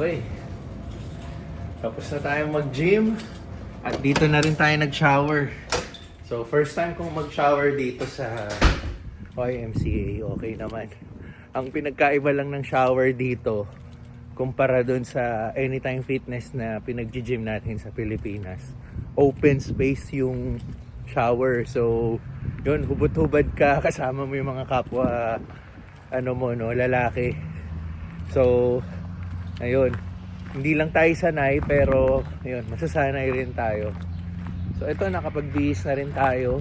Okay. Tapos na tayo mag-gym. At dito na rin tayo nag-shower. So, first time kong mag-shower dito sa YMCA. Okay naman. Ang pinagkaiba lang ng shower dito, kumpara dun sa Anytime Fitness na pinag-gym natin sa Pilipinas. Open space yung shower. So, yun, hubot-hubad ka. Kasama mo yung mga kapwa, lalaki. So, ayun. Hindi lang tayo sanay, pero ayun, masasanay rin tayo. So ito, nakapagbihis na rin tayo.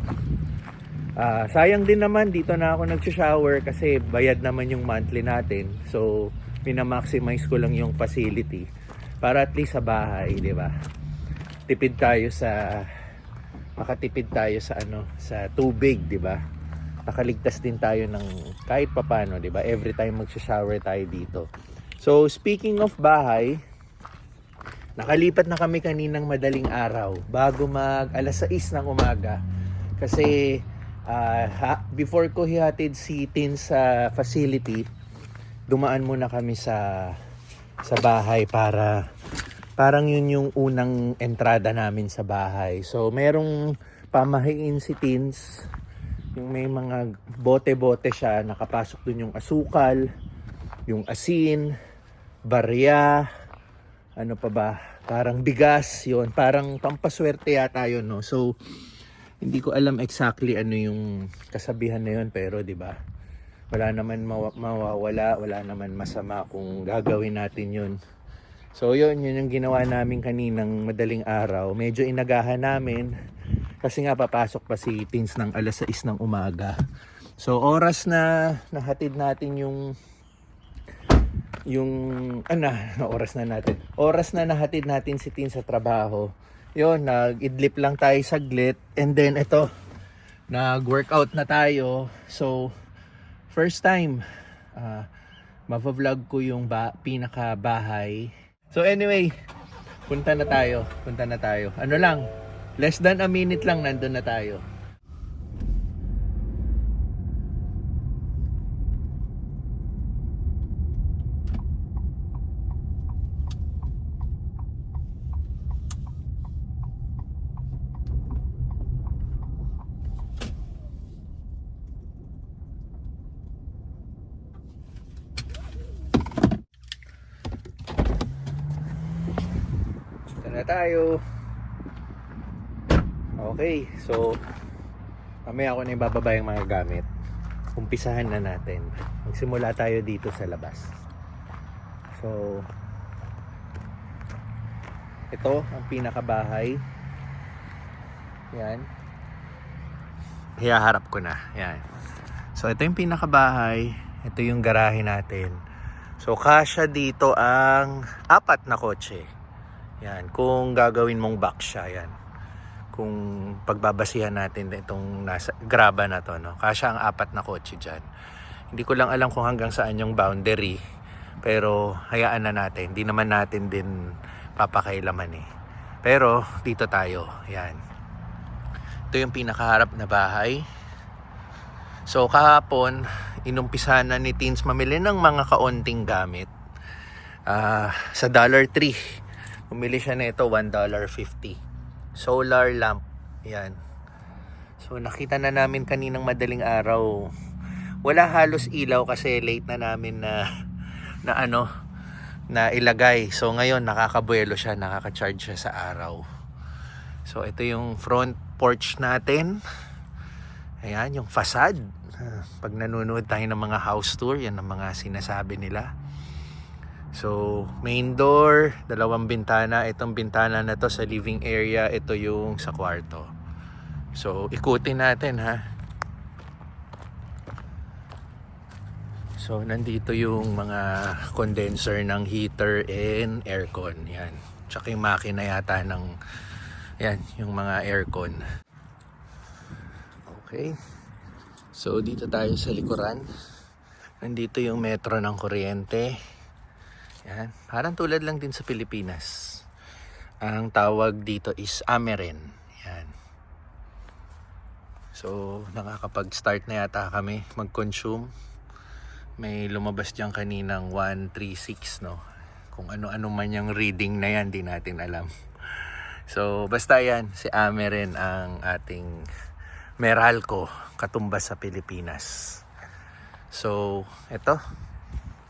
Sayang din naman, dito na ako nag-shower kasi bayad naman yung monthly natin. So minamaximize ko lang yung facility para at least sa bahay, di ba? Makatipid tayo sa sa tubig, di ba? Nakaligtas din tayo ng kahit papano, di ba? Every time mag-shower tayo dito. So speaking of bahay, nakalipat na kami kaninang madaling araw bago mag 6:00 ng umaga. Kasi before ko hihatid si Tin sa facility, dumaan muna kami sa bahay para parang yun yung unang entrada namin sa bahay. So merong pamahiin si Tins, yung may mga bote-bote siya, nakapasok dun yung asukal, yung asin, barya, ano pa ba, parang bigas, yon, parang pampaswerte yata yun, no? So hindi ko alam exactly ano yung kasabihan na yun, pero di ba, wala naman mawawala, wala naman masama kung gagawin natin yun. So yun yung ginawa namin kaninang madaling araw. Medyo inagahan namin kasi nga papasok pa si Tins ng 6:00 ng umaga. So oras na nahatid natin oras na nahatid natin si Tin sa trabaho. Yun, nag-idlip lang tayo saglit, and then ito, nag-workout na tayo. So first time mava-vlog ko yung pinaka-bahay. So anyway, punta na tayo. Ano lang, less than a minute lang nandun na tayo. Na tayo. Okay, so mamaya ako na ibababa yung mga gamit. Umpisahan na natin. Magsimula tayo dito sa labas. So ito ang pinakabahay. Yan. Hiyaharap ko na. Yan. So ito yung pinakabahay. Ito yung garahe natin. So kasya dito ang 4 na kotse. Yan, kung gagawin mong box siya, yan. Kung pagbabasihan natin itong nasa graba na to, no? Kasya ang 4 na kotse dyan. Hindi ko lang alam kung hanggang saan yung boundary, pero hayaan na natin. Hindi naman natin din papakailaman eh. Pero dito tayo, yan. Ito yung pinakaharap na bahay. So kahapon, inumpisahan na ni Teens mamili ng mga kaunting gamit. Sa Dollar Tree. Bumili siya nito $1.50. Solar lamp. Yan. So nakita na namin kaninang madaling araw. Wala halos ilaw kasi late na namin na ilagay. So ngayon nakakabuelo siya, nakaka-charge siya sa araw. So ito yung front porch natin. Ayan, yung facade. Pag nanonood tayo ng mga house tour, yan ang mga sinasabi nila. So, main door, 2 bintana. Itong bintana na to sa living area, ito yung sa kwarto. So, ikutin natin ha. So, nandito yung mga condenser ng heater and aircon. Yan. Tsaka yung makina yata ng, yan, yung mga aircon. Okay. So, dito tayo sa likuran. Nandito yung metro ng kuryente. Yan. Parang tulad lang din sa Pilipinas. Ang tawag dito is Ameren. Yan. So, nakakapag-start na yata kami mag-consume. May lumabas dyan kaninang 136, no? Kung ano-ano man yung reading na yan, di natin alam. So, basta yan, si Ame rin ang ating Meralco, katumbas sa Pilipinas. So, ito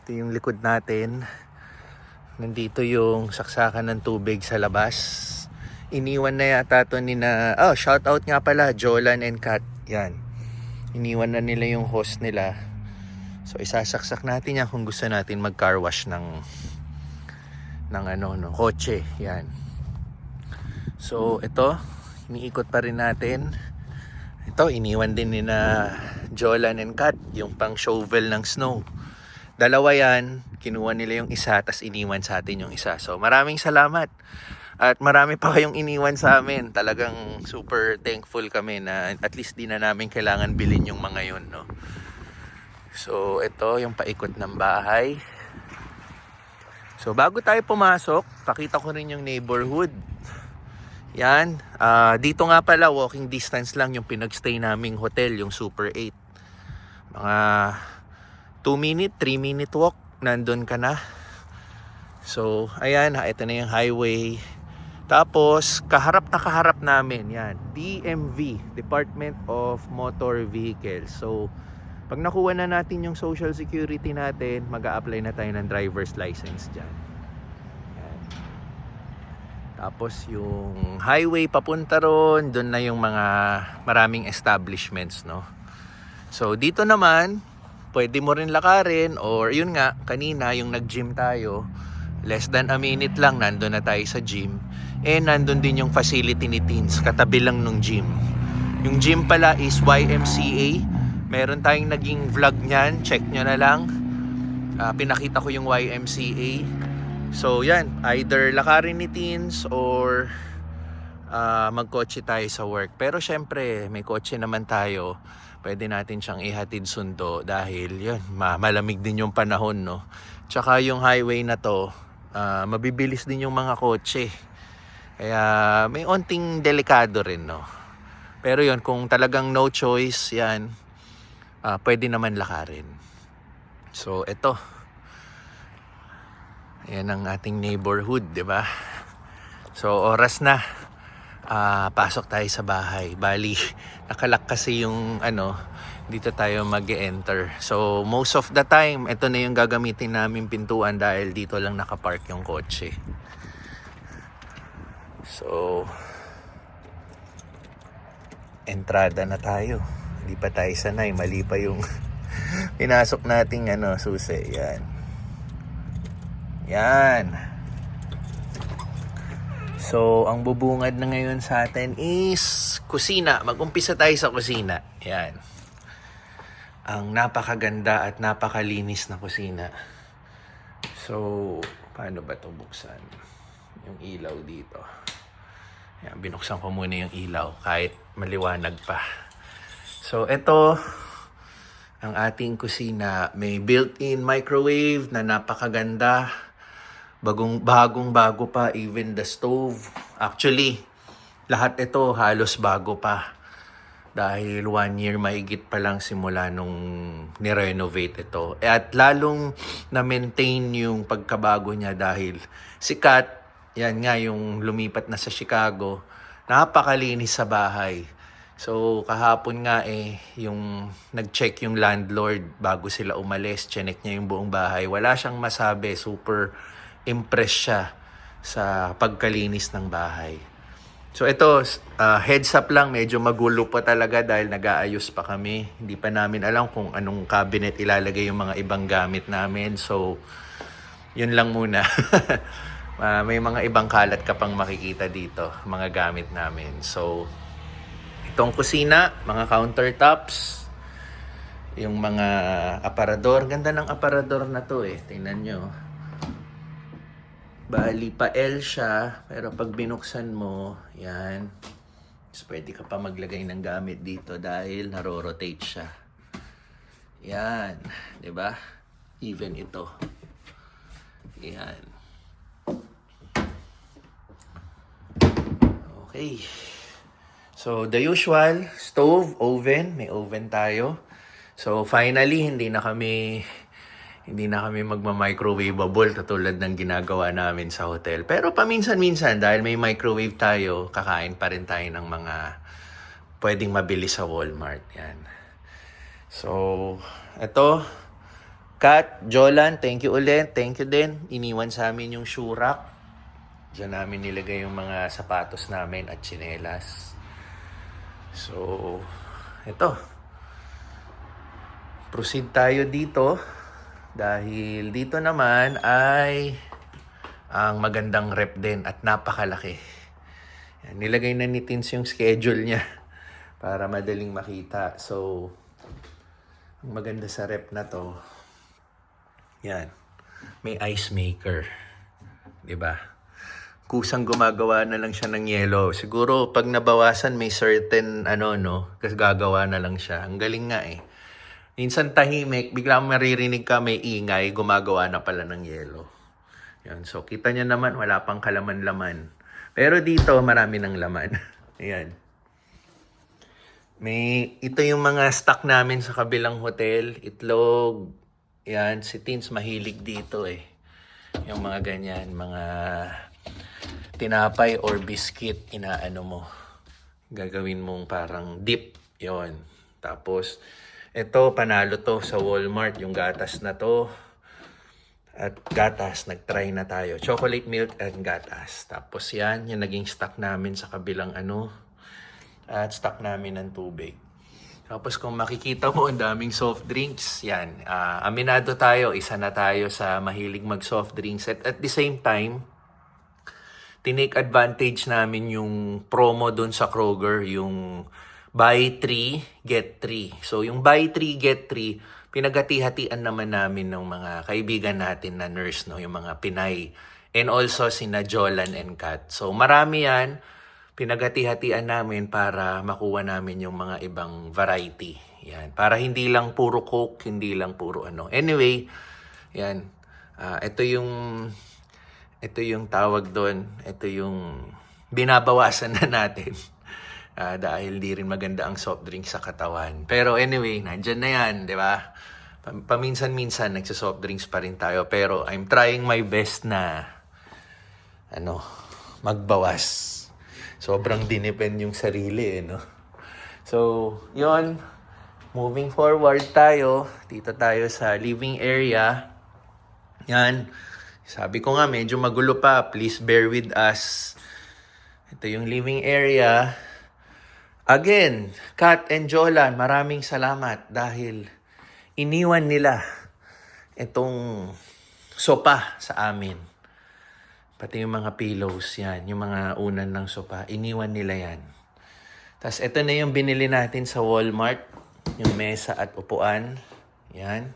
yung likod natin. Nandito yung saksakan ng tubig sa labas. Iniwan na yata to ni na... Oh, shout out nga pala, Jolan and Kat. Yan. Iniwan na nila yung host nila. So, isasaksak natin yan kung gusto natin mag-car wash ng kotse. Yan. So, ito, iniikot pa rin natin. Ito, iniwan din ni na Jolan and Kat, yung pang shovel ng snow. Dalawa yan, kinuha nila yung isa, tas iniwan sa atin yung isa. So, maraming salamat. At marami pa kayong iniwan sa amin. Talagang super thankful kami na at least di na namin kailangan bilhin yung mga yun, no? So, ito yung paikot ng bahay. So, bago tayo pumasok, pakita ko rin yung neighborhood. Yan. Dito nga pala, walking distance lang yung pinagstay naming hotel, yung Super 8. Mga 2-minute, 3-minute walk, nandun ka na. So, ayan, ito na yung highway. Tapos, kaharap namin, yan, DMV, Department of Motor Vehicles. So, pag nakuha na natin yung social security natin, mag-a-apply na tayo ng driver's license dyan. Yan. Tapos, yung highway papunta ron, doon na yung mga maraming establishments, no? So, dito naman, pwede mo rin lakarin, or yun nga, kanina, yung nag-gym tayo, less than a minute lang, nandun na tayo sa gym. Nandun din yung facility ni Teens, katabi lang nung gym. Yung gym pala is YMCA. Meron tayong naging vlog niyan, check nyo na lang. Pinakita ko yung YMCA. So yan, either lakarin ni Teens or magkotse tayo sa work. Pero syempre, may kotse naman tayo. Pwede natin siyang ihatid sundo dahil yun, malamig din yung panahon, no? Tsaka yung highway na to, mabibilis din yung mga kotse. Kaya may onting delikado rin, no? Pero yon, kung talagang no choice, yan, pwede naman lakarin. So, ito. Ayan ang ating neighborhood, di ba? So, oras na. Pasok tayo sa bahay. Bali, nakalak kasi yung dito tayo mag-enter. So, most of the time, ito na yung gagamitin namin pintuan dahil dito lang nakapark yung kotse. So, entrada na tayo. Hindi pa tayo sanay. Mali pa yung pinasok nating susi. Yan. Yan. So, ang bubungad na ngayon sa atin is kusina. Mag-umpisa tayo sa kusina. Yan. Ang napakaganda at napakalinis na kusina. So, paano ba ito buksan? Yung ilaw dito. Yan, binuksan ko muna yung ilaw kahit maliwanag pa. So, ito ang ating kusina. May built-in microwave na napakaganda. Bagong-bago pa, even the stove. Actually, lahat ito halos bago pa. Dahil 1 year mahigit pa lang simula nung ni-renovate ito. At lalong na-maintain yung pagkabago niya dahil sikat. Yan nga yung lumipat na sa Chicago. Napakalinis sa bahay. So kahapon nga yung nag-check yung landlord bago sila umalis. Chinek niya yung buong bahay. Wala siyang masabi. Super impressed siya sa pagkalinis ng bahay. So ito, heads up lang, medyo magulo pa talaga dahil nag-aayos pa kami. Hindi pa namin alam kung anong cabinet ilalagay yung mga ibang gamit namin. So, yun lang muna. May mga ibang kalat ka pang makikita dito, mga gamit namin. So, itong kusina, mga countertops, yung mga aparador. Ganda ng aparador na to tingnan nyo. Bali pa L siya, pero pag binuksan mo, yan. So, pwede ka pa maglagay ng gamit dito dahil naro-rotate siya. Yan, 'di ba? Even ito. Yan. Okay. So, the usual, stove, oven. May oven tayo. So, finally, hindi Hindi na kami magma-microwavable katulad ng ginagawa namin sa hotel. Pero paminsan-minsan, dahil may microwave tayo, kakain pa rin tayo ng mga pwedeng mabili sa Walmart. Yan. So, eto. Kat, Jolan, thank you ulit. Thank you din. Iniwan sa amin yung shoe rack. Diyan namin nilagay yung mga sapatos namin at tsinelas. So, eto. Proceed tayo dito. Dahil dito naman ay ang magandang rep din at napakalaki. Yan, nilagay na ni Tins yung schedule niya para madaling makita. So, ang maganda sa rep na to, yan, may ice maker. 'Di ba? Kusang gumagawa na lang siya ng yelo. Siguro pag nabawasan may certain kasi gagawa na lang siya. Ang galing nga eh. Minsan tahimik, biglang maririnig ka may ingay, gumagawa na pala ng yelo. Yan. So, kita niya naman, wala pang kalaman-laman. Pero dito, marami ng laman. Ayan. Ito yung mga stock namin sa kabilang hotel. Itlog. Yan, si Tins mahilig dito eh. Yung mga ganyan, mga tinapay or biscuit, inaano mo. Gagawin mong parang dip. Yon. Tapos, ito, panalo to sa Walmart, yung gatas na to. At gatas, nag-try na tayo. Chocolate milk and gatas. Tapos yan, yung naging stock namin sa kabilang at stock namin ng tubig. Tapos kung makikita mo, ang daming soft drinks. Yan, aminado tayo, isa na tayo sa mahilig mag-soft drinks. At the same time, tinake advantage namin yung promo dun sa Kroger, yung buy 3, get 3. So, yung buy 3, get 3, pinagati-hatian naman namin ng mga kaibigan natin na nurse, no? Yung mga Pinay. And also, sina Jolan and Kat. So, marami yan. Pinagati-hatian namin para makuha namin yung mga ibang variety. Yan. Para hindi lang puro Coke, hindi lang puro Anyway, yan. Ito yung tawag doon. Ito yung binabawasan na natin. Dahil di rin maganda ang soft drink sa katawan. Pero anyway, nandyan na yan, di ba? Paminsan-minsan, nagsa-soft drinks pa rin tayo. Pero I'm trying my best na, magbawas. Sobrang dinepend yung sarili, no? So, yon. Moving forward tayo. Dito tayo sa living area. Yan. Sabi ko nga, medyo magulo pa. Please bear with us. Ito yung living area. Again, Kat and Jolan, maraming salamat dahil iniwan nila itong sopa sa amin. Pati yung mga pillows, yan, yung mga unan ng sopa, iniwan nila yan. Tapos ito na yung binili natin sa Walmart, yung mesa at upuan. Yan.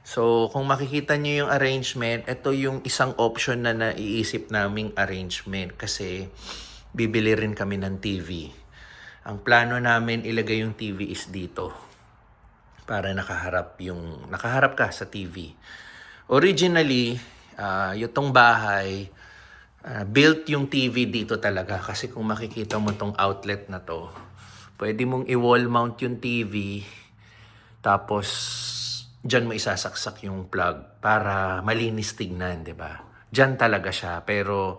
So, kung makikita nyo yung arrangement, ito yung isang option na naiisip naming arrangement kasi bibili rin kami ng TV. Ang plano namin ilagay yung TV is dito para nakaharap ka sa TV. Originally, itong bahay, built yung TV dito talaga kasi kung makikita mo tong outlet na to, pwede mong i-wall mount yung TV tapos dyan mo isasaksak yung plug para malinis tignan, 'di ba? Dyan talaga siya pero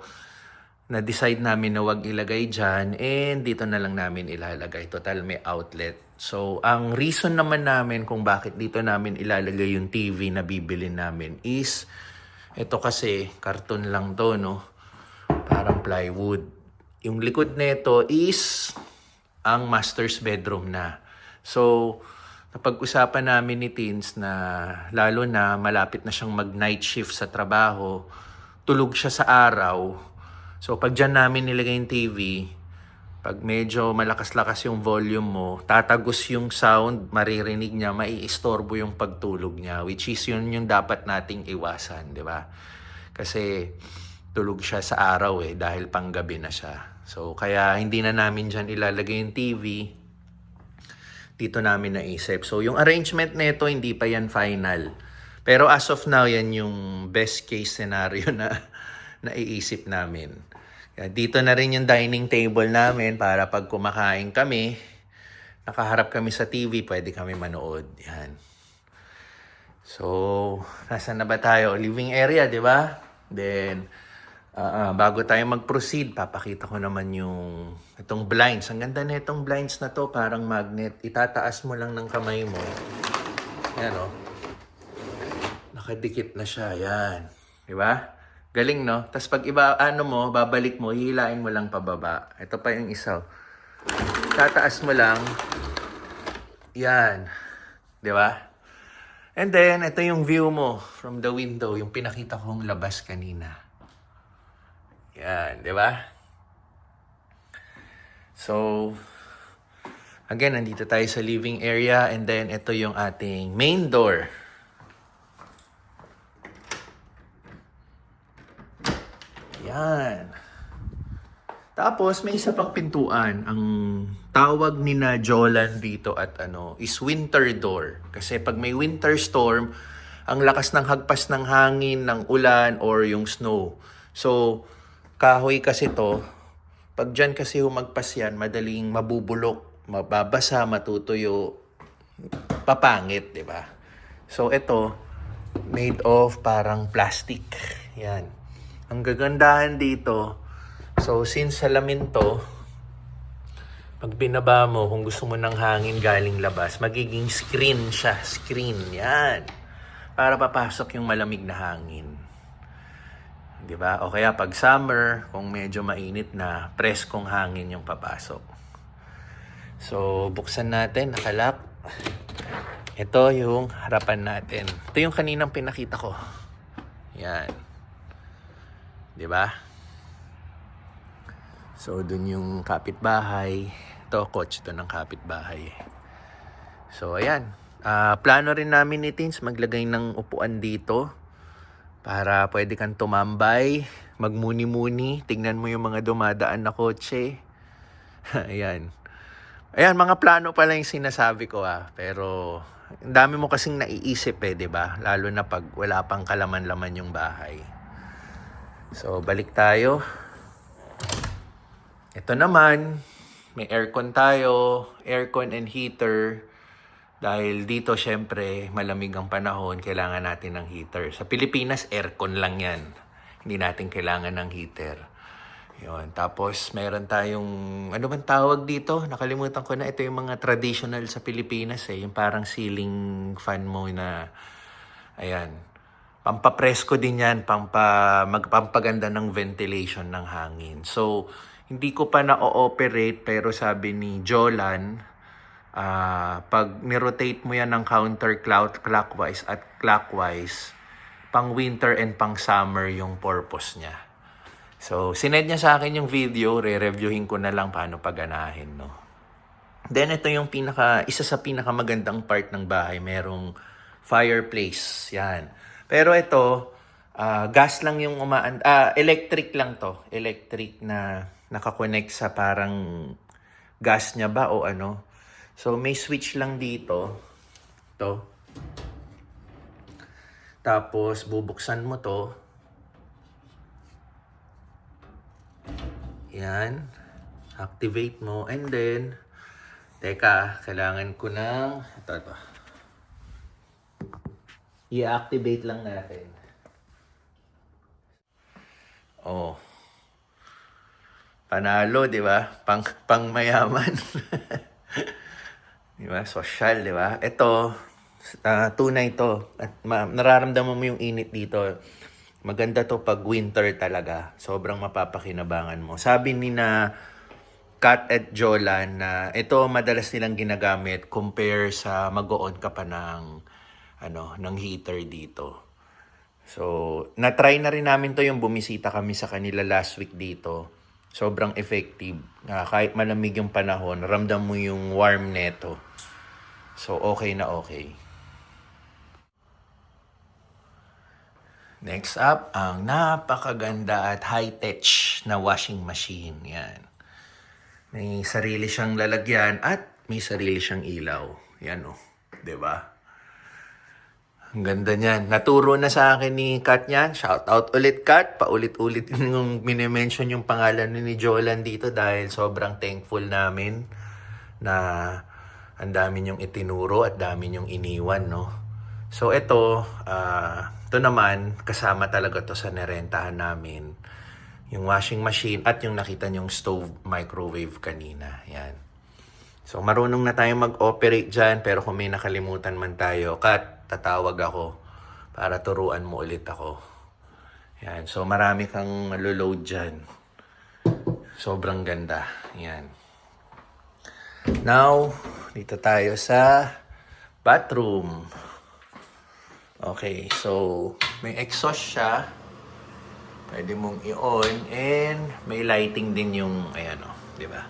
na-decide namin na wag ilagay dyan and dito na lang namin ilalagay. Total may outlet. So, ang reason naman namin kung bakit dito namin ilalagay yung TV na bibili namin is ito kasi, karton lang to, no? Parang plywood. Yung likod nito is ang master's bedroom na. So, napag-usapan namin ni Teens na lalo na malapit na siyang mag-night shift sa trabaho, tulog siya sa araw. So, pag dyan namin nilagay yung TV, pag medyo malakas-lakas yung volume mo, tatagos yung sound, maririnig niya, maiistorbo yung pagtulog niya, which is yun yung dapat nating iwasan, di ba? Kasi tulog siya sa araw dahil panggabi na siya. So, kaya hindi na namin dyan ilalagay yung TV. Dito namin naisip. So, yung arrangement nito, hindi pa yan final. Pero as of now, yan yung best case scenario na naiisip namin. Kaya dito na rin yung dining table namin para pag kumakain kami, nakaharap kami sa TV, pwede kami manood. Yan. So, nasaan na ba tayo? Living area, di ba? Then, bago tayo mag-proceed, papakita ko naman yung itong blinds. Ang ganda na itong blinds na to, parang magnet. Itataas mo lang ng kamay mo. Yan, oh. Nakadikit na siya. Yan. Di ba? Galing, no? Tapos pag babalik mo, hihilain mo lang pababa. Ito pa yung isa. Tataas mo lang. Yan. Di ba? And then, ito yung view mo from the window, yung pinakita kong labas kanina. Yan, di ba? So, again, nandito tayo sa living area and then ito yung ating main door. Yan. Tapos, may isa pang pintuan. Ang tawag ni na Jolan dito at is winter door. Kasi pag may winter storm, ang lakas ng hagpas ng hangin, ng ulan, or yung snow. So, kahoy kasi to. Pag dyan kasi humagpas yan, madaling mabubulok, mababasa, matutuyo, papangit, di ba? So, ito, made of parang plastic. Yan. Ang gagandahan dito, so, since salamin to, pag binaba mo, kung gusto mo ng hangin galing labas, magiging screen siya. Screen, yan. Para papasok yung malamig na hangin. Diba? O kaya pag summer, kung medyo mainit na, preskong hangin yung papasok. So, buksan natin, nakalock. Ito yung harapan natin. Ito yung kaninang pinakita ko. Yan. Diba? So, dun yung kapitbahay. Ito, coach ito ng kapitbahay. So, ayan. Plano rin namin ni Teens maglagay ng upuan dito para pwede kang tumambay, magmuni-muni, tignan mo yung mga dumadaan na kotse. Ayan. Ayan, mga plano pa lang yung sinasabi ko pero ang dami mo kasing naiisip diba? Lalo na pag wala pang kalaman-laman yung bahay. So, balik tayo. Ito naman, may aircon tayo, aircon and heater. Dahil dito, syempre, malamig ang panahon, kailangan natin ng heater. Sa Pilipinas, aircon lang yan. Hindi natin kailangan ng heater. Yun. Tapos, meron tayong, ano bang tawag dito? Nakalimutan ko na, ito yung mga traditional sa Pilipinas Yung parang ceiling fan mo na, ayan. Pampapresko din yan, magpampaganda ng ventilation ng hangin. So, hindi ko pa na-ooperate, pero sabi ni Jolan, pag ni-rotate mo yan ng counterclockwise at clockwise, pang winter and pang summer yung purpose niya. So, sinend niya sa akin yung video, re-reviewin ko na lang paano paganahin, no? Then, ito yung isa sa pinakamagandang part ng bahay, merong fireplace, yan. Pero ito, gas lang yung electric lang to. Electric na nakakonect sa parang gas niya ba o ano. So, may switch lang dito. To. Tapos, bubuksan mo to. Yan. Activate mo. And then, teka, kailangan ko ng, ito. I-activate lang natin. Oh. Panalo, di ba? Pang mayaman. Di ba? Social, di ba? Ito, tunay to. At nararamdaman mo yung init dito. Maganda to pag winter talaga. Sobrang mapapakinabangan mo. Sabi ni na Kat at Jolan na ito madalas nilang ginagamit compare sa mag-on ka pa ng heater dito. So, na-try na rin namin to yung bumisita kami sa kanila last week dito. Sobrang effective. Kahit malamig yung panahon, ramdam mo yung warm neto. So, okay na okay. Next up, ang napakaganda at high-tech na washing machine. Yan. May sarili siyang lalagyan at may sarili siyang ilaw. Yan o. Diba? Ang ganda niyan. Naturo na sa akin ni Kat yan. Shout out ulit, Kat. Paulit-ulit yung minimension yung pangalan ni Jolan dito dahil sobrang thankful namin na ang dami niyong itinuro at dami niyong iniwan, no? So ito naman kasama talaga to sa nerentahan namin. Yung washing machine at yung nakita nyong stove microwave kanina. Yan. So marunong na tayo mag-operate dyan, pero kung may nakalimutan man tayo, Kat, tatawag ako para turuan mo ulit ako. Yan. So marami kang load dyan. Sobrang ganda. Yan. Now, dito tayo sa bathroom. Okay, so may exhaust siya. Pwede mong i-on and may lighting din yung, ayan o, di ba?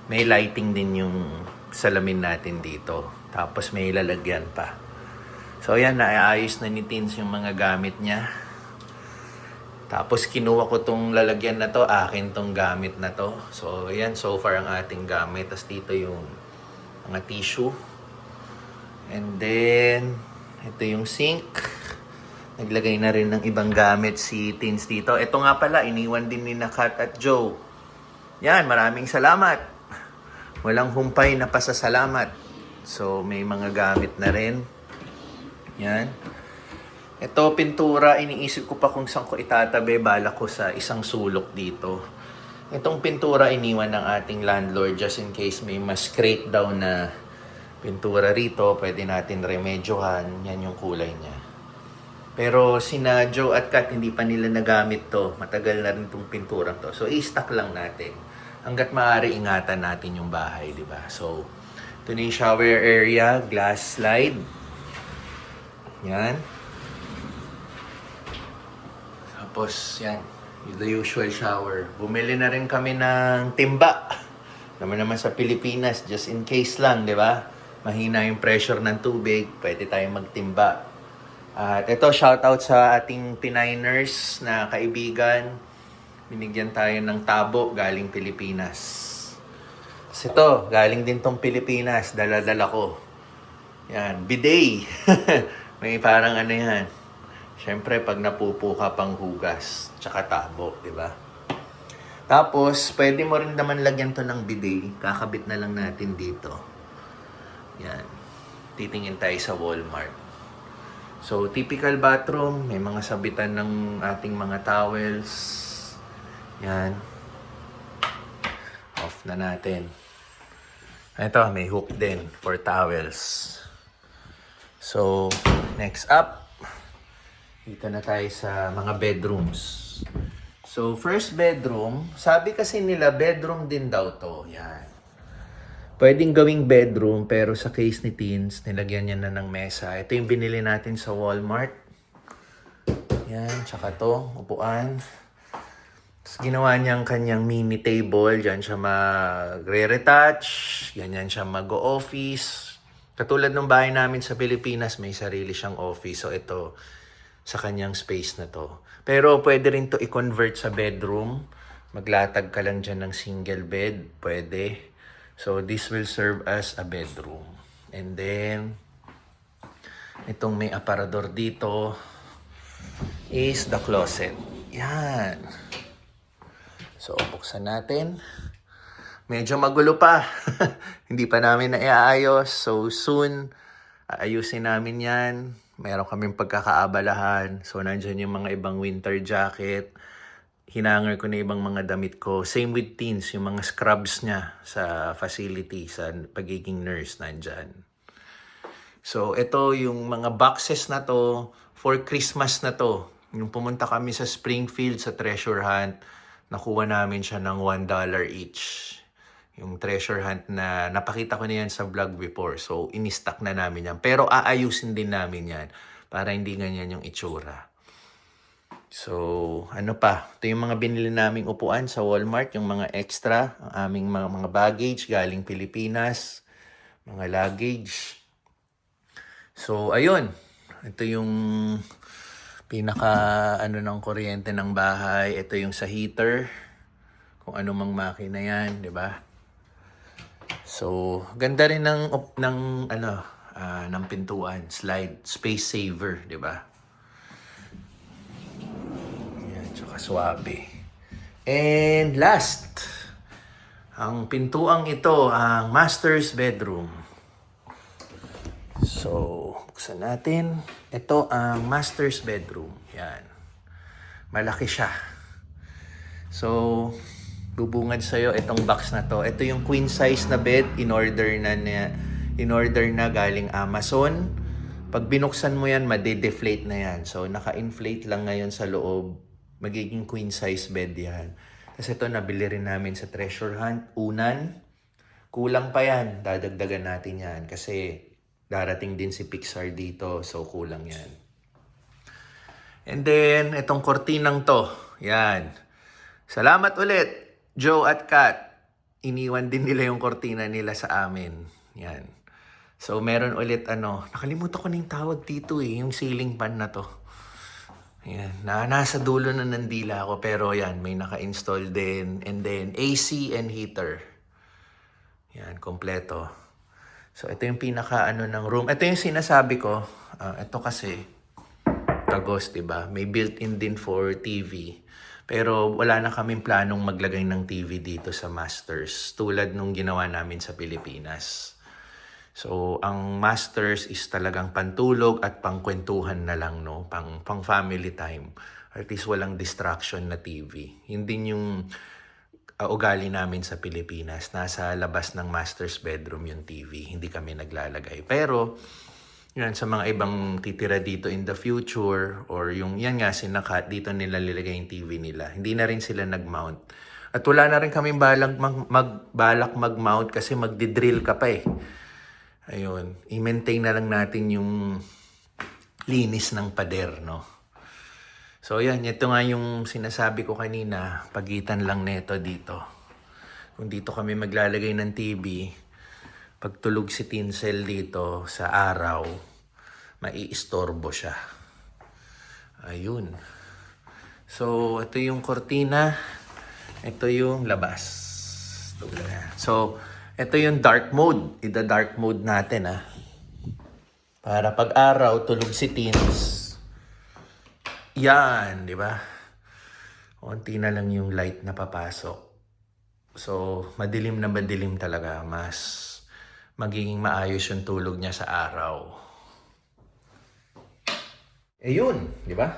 May lighting din yung salamin natin dito. Tapos may lalagyan pa. So ayan, naaayos na ni Teens yung mga gamit niya. Tapos kinuha ko tong lalagyan na to, akin tong gamit na to. So ayan, so far ang ating gamit. Tapos dito yung mga tissue. And then, ito yung sink. Naglagay na rin ng ibang gamit si Teens dito. Ito nga pala, iniwan din ni Kat at Joe. Yan, maraming salamat. Walang humpay na pasasalamat. So, may mga gamit na rin. Yan. Ito, pintura, iniisip ko pa kung saan ko itatabi. Bala ko sa isang sulok dito. Itong pintura, iniwan ng ating landlord just in case may mas scrape down na pintura rito. Pwede natin remedyohan. Yan yung kulay niya. Pero sina Joe at Kat, hindi pa nila nagamit to. Matagal na rin itong pinturang to. So, i-stock lang natin. Hanggat maaari, ingatan natin yung bahay, di ba? So, ito na yung shower area, glass slide. Yan. Tapos, yan. The usual shower. Bumili na rin kami ng timba. Naman sa Pilipinas, just in case lang, di ba? Mahina yung pressure ng tubig, pwede tayong magtimba. At ito, shoutout sa ating Pinay nurse na kaibigan. Binigyan tayo ng tabo galing Pilipinas. Kasi ito, galing din tong Pilipinas. Dala-dala ko. Yan, bidet. May parang ano yan. Siyempre, pag napupuka pang hugas, tsaka tabo, di ba? Tapos, pwede mo rin naman lagyan to ng bidet. Kakabit na lang natin dito. Yan. Titingin tayo sa Walmart. So, typical bathroom. May mga sabitan ng ating mga towels. Yan. Off na natin. Ito, may hook din for towels. So, next up. Dito na tayo sa mga bedrooms. So, first bedroom. Sabi kasi nila, bedroom din daw to. Yan. Pwedeng gawing bedroom, pero sa case ni Teens, nilagyan niya na ng mesa. Ito yung binili natin sa Walmart. Yan, tsaka to, upuan. Tapos ginawa niyang kanyang mini table. Diyan siya magre-retouch. Ganyan siya mag-office. Katulad ng bahay namin sa Pilipinas, may sarili siyang office. So ito, sa kanyang space na to. Pero pwede rin to i-convert sa bedroom. Maglatag ka lang dyan ng single bed. Pwede. So, this will serve as a bedroom. And then, itong may aparador dito is the closet. Yan. So, buksan natin. Medyo magulo pa. Hindi pa namin naiaayos. So, soon, aayusin namin yan. Meron kaming pagkakaabalahan. So, nandyan yung mga ibang winter jacket. Hinangar ko na ibang mga damit ko. Same with Teens, yung mga scrubs niya sa facility, sa pagiging nurse, nandyan. So, ito yung mga boxes na to, for Christmas na to. Yung pumunta kami sa Springfield, sa treasure hunt, nakuha namin siya ng $1 each. Yung treasure hunt na napakita ko na yan sa vlog before. So, in-stock na namin yan. Pero aayusin din namin yan para hindi ganyan yung itsura. So, ano pa? Ito yung mga binili naming upuan sa Walmart, yung mga extra, ang aming mga baggage galing Pilipinas, mga luggage. So, ayun. Ito yung pinaka ng kuryente ng bahay. Ito yung sa heater. Kung ano mang makina yan, di ba? So, ganda rin ng pintuan, slide, space saver, di ba? Swabe. And last, ang pintuang ito, ang master's bedroom. So, buksan natin. Ito ang master's bedroom. Yan. Malaki siya. So, bubungad sa'yo itong box na to. Ito yung queen size na bed in order na galing Amazon. Pag binuksan mo yan, made-deflate na yan. So, naka-inflate lang ngayon sa loob. Magiging queen size bed yan. Kasi ito, nabili rin namin sa Treasure Hunt. Unan. Kulang pa yan. Dadagdagan natin yan. Kasi darating din si Pixar dito. So, kulang yan. And then, itong kortinang to. Yan. Salamat ulit, Joe at Kat. Iniwan din nila yung kortina nila sa amin. Yan. So, meron ulit nakalimutan ko na yung tawag dito yung ceiling fan na to. Yan. Nasa dulo na nandila ako, pero yan, may naka-install din. And then, AC and heater. Yan, kompleto. So, ito yung pinaka ng room. Ito yung sinasabi ko. Ito kasi, tagos, diba? May built-in din for TV. Pero wala na kaming planong maglagay ng TV dito sa Masters. Tulad nung ginawa namin sa Pilipinas. So, ang Masters is talagang pantulog at pangkwentuhan na lang, no? Pang family time. At least walang distraction na TV. Yun din yung ugali namin sa Pilipinas. Nasa labas ng master's bedroom yung TV. Hindi kami naglalagay. Pero, yan, sa mga ibang titira dito in the future, or yung yan nga, sinakat, dito nila nilagay yung TV nila. Hindi na rin sila nag-mount. At wala na rin kami balak mag-mount kasi magdi-drill ka pa eh. Ayun, i-maintain na lang natin yung linis ng pader, no? So yan, ito nga yung sinasabi ko kanina, pagitan lang neto dito. Kung dito kami maglalagay ng TV, pagtulog si Tinsel dito sa araw, maiistorbo siya. Ayun. So, ito yung kortina. Ito yung labas. So, ito yung dark mode. Ida-dark mode natin, para pag araw, tulog si Tins. Yan, di ba? Konti na lang yung light na papasok. So, madilim na madilim talaga. Mas magiging maayos yung tulog niya sa araw. Ayun, di ba?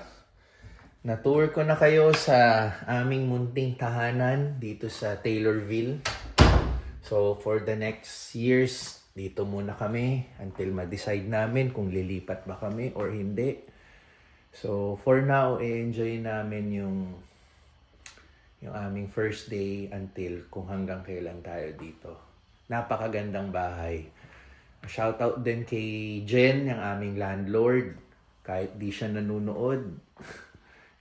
Na-tour ko na kayo sa aming munting tahanan dito sa Taylorville. So, for the next years, dito muna kami until ma-decide namin kung lilipat ba kami or hindi. So, for now, enjoy namin yung aming first day until kung hanggang kailan tayo dito. Napakagandang bahay. Shoutout din kay Jen, yung aming landlord. Kahit di siya nanunood.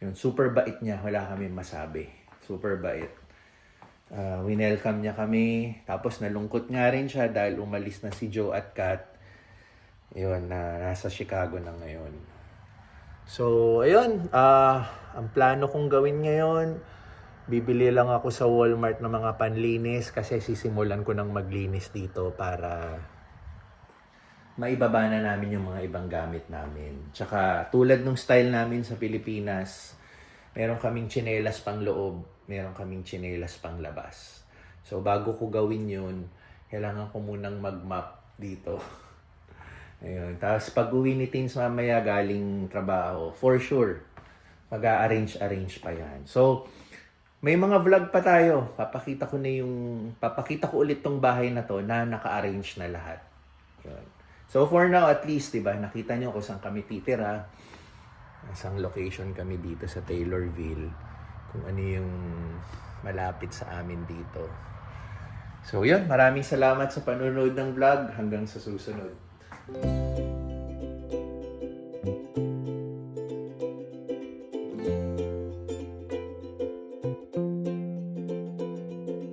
Yun, super bait niya. Wala kami masabi. Super bait. Winelcome niya kami. Tapos nalungkot nga rin siya dahil umalis na si Joe at Kat. Yun, nasa Chicago na ngayon. So, ayun. Ang plano kong gawin ngayon, bibili lang ako sa Walmart ng mga panlinis kasi sisimulan ko ng maglinis dito para maibaba na namin yung mga ibang gamit namin. Tsaka tulad ng style namin sa Pilipinas, meron kaming tsinelas pang loob, meron kaming tsinelas pang labas. So bago ko gawin yun, kailangan ko munang mag-map dito. Ayun. Tapos pag uwi ni Tins mamaya galing trabaho, for sure, mag-a-arrange pa yan. So, may mga vlog pa tayo. Papakita ko ulit tong bahay na to na naka-arrange na lahat. Yun. So, for now, at least, diba, nakita nyo kung saan kami titira. Isang location kami dito sa Taylorville. Kung ano yung malapit sa amin dito. So, yun. Maraming salamat sa panonood ng vlog. Hanggang sa susunod.